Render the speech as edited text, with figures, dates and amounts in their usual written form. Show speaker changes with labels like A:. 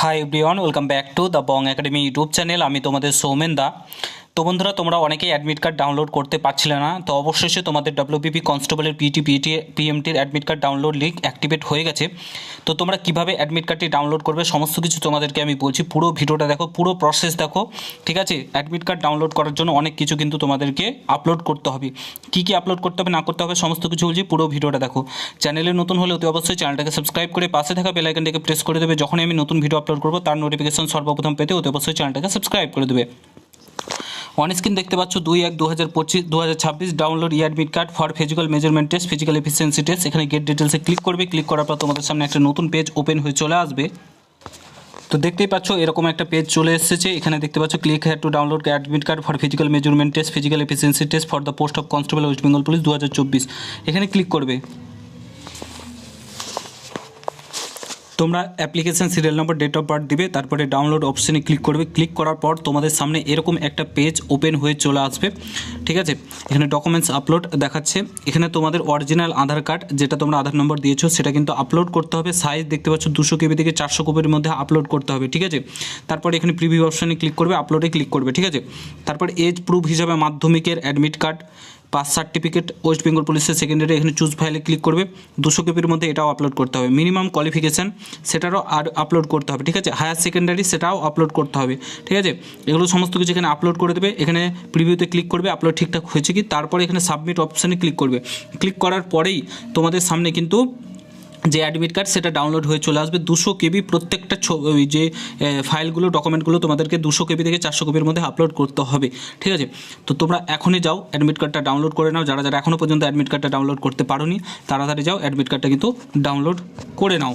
A: Hi everyone, welcome back to the Bong academy YouTube channel. আমি তোমাদের সৌমেন দা। তো বন্ধুরা, তোমরা অনেকেই অ্যাডমিট কার্ড ডাউনলোড করতে পারছিলে না, তো অবশেষে তোমাদের ডব্লিউবিপি কনস্টেবলের পিএমটির admit card download link activate হয়ে গেছে। তো তোমরা কীভাবে অ্যাডমিট কার্ডটি ডাউনলোড করবে সমস্ত কিছু তোমাদেরকে আমি বলছি। পুরো ভিডিওটা দেখো, পুরো প্রসেস দেখো, ঠিক আছে? অ্যাডমিট কার্ড ডাউনলোড করার জন্য অনেক কিছু কিন্তু তোমাদেরকে আপলোড করতে হবে। কী কী আপলোড করতে হবে না করতে হবে সমস্ত কিছু বলছি, পুরো ভিডিওটা দেখো। চ্যানেলে নতুন হলে অতি অবশ্যই চ্যানেলটাকে সাবস্ক্রাইব করে পাশে থাকা বেল আইকনটাকে প্রেস করে দেবে। যখনই আমি নতুন ভিডিও আপলোড করবো তার নোটিফিকেশন সর্বপ্রথম পেতে অতি অবশ্যই চ্যানেলটাকে সাবস্ক্রাইব করে দেবে। অন স্ক্রিন দেখতে পাচ্ছ 2/1/2026 download e admit card for physical measurement test, physical efficiency test. এখানে গেট ডিটেলসে ক্লিক করবে। ক্লিক করার পর তোমাদের সামনে একটা নতুন পেজ ওপেন হয়ে চলে আসবে। তো দেখতেই পাচ্ছ এরকম একটা পেজ চলে এসেছে। এখানে দেখতে পাচ্ছ click here to download admit card for physical measurement test, physical efficiency test for the post of constable West Bengal police 2024। এখানে ক্লিক করবে। তোমরা application serial number, date of birth দিবে, তারপরে ডাউনলোড অপশানে ক্লিক করবে। ক্লিক করার পর তোমাদের সামনে এরকম একটা পেজ ওপেন হয়ে চলে আসবে, ঠিক আছে? এখানে ডকুমেন্টস আপলোড দেখাচ্ছে। এখানে তোমাদের অরিজিনাল আধার কার্ড, যেটা তোমরা আধার নম্বর দিয়েছো, সেটা কিন্তু আপলোড করতে হবে। সাইজ দেখতে পাচ্ছ 200 KB থেকে 400 KBর মধ্যে আপলোড করতে হবে, ঠিক আছে? তারপরে এখানে প্রিভিউ অপশানে ক্লিক করবে, আপলোডে ক্লিক করবে, ঠিক আছে? তারপর এজ প্রুফ হিসাবে মাধ্যমিকের admit card, pass certificate West Bengal পুলিশের সেকেন্ডারি, এখানে চুজ ফাইলে ক্লিক করবে। 200 KBর মধ্যে এটাও আপলোড করতে হবে। মিনিমাম কোয়ালিফিকেশান সেটারও আর আপলোড করতে হবে, ঠিক আছে? হায়ার সেকেন্ডারি সেটাও আপলোড করতে হবে, ঠিক আছে? এগুলো সমস্ত কিছু এখানে আপলোড করে দেবে। এখানে প্রিভিউতে ক্লিক করবে, আপলোড ঠিকঠাক হয়েছে কি, তারপরে এখানে সাবমিট অপশানে ক্লিক করবে। ক্লিক করার পরেই তোমাদের সামনে কিন্তু যে অ্যাডমিট কার্ড সেটা ডাউনলোড হয়ে চলে আসবে। 200 KB প্রত্যেকটা যে ফাইলগুলো, ডকুমেন্টগুলো তোমাদেরকে 200 KB থেকে 400 KBর মধ্যে আপলোড করতে হবে, ঠিক আছে? তো তোমরা এখনই যাও অ্যাডমিট কার্ডটা ডাউনলোড করে নাও। যারা যারা এখনও পর্যন্ত অ্যাডমিট কার্ডটা ডাউনলোড করতে পারোনি, তাড়াতাড়ি যাও অ্যাডমিট কার্ডটা কিন্তু ডাউনলোড করে নাও।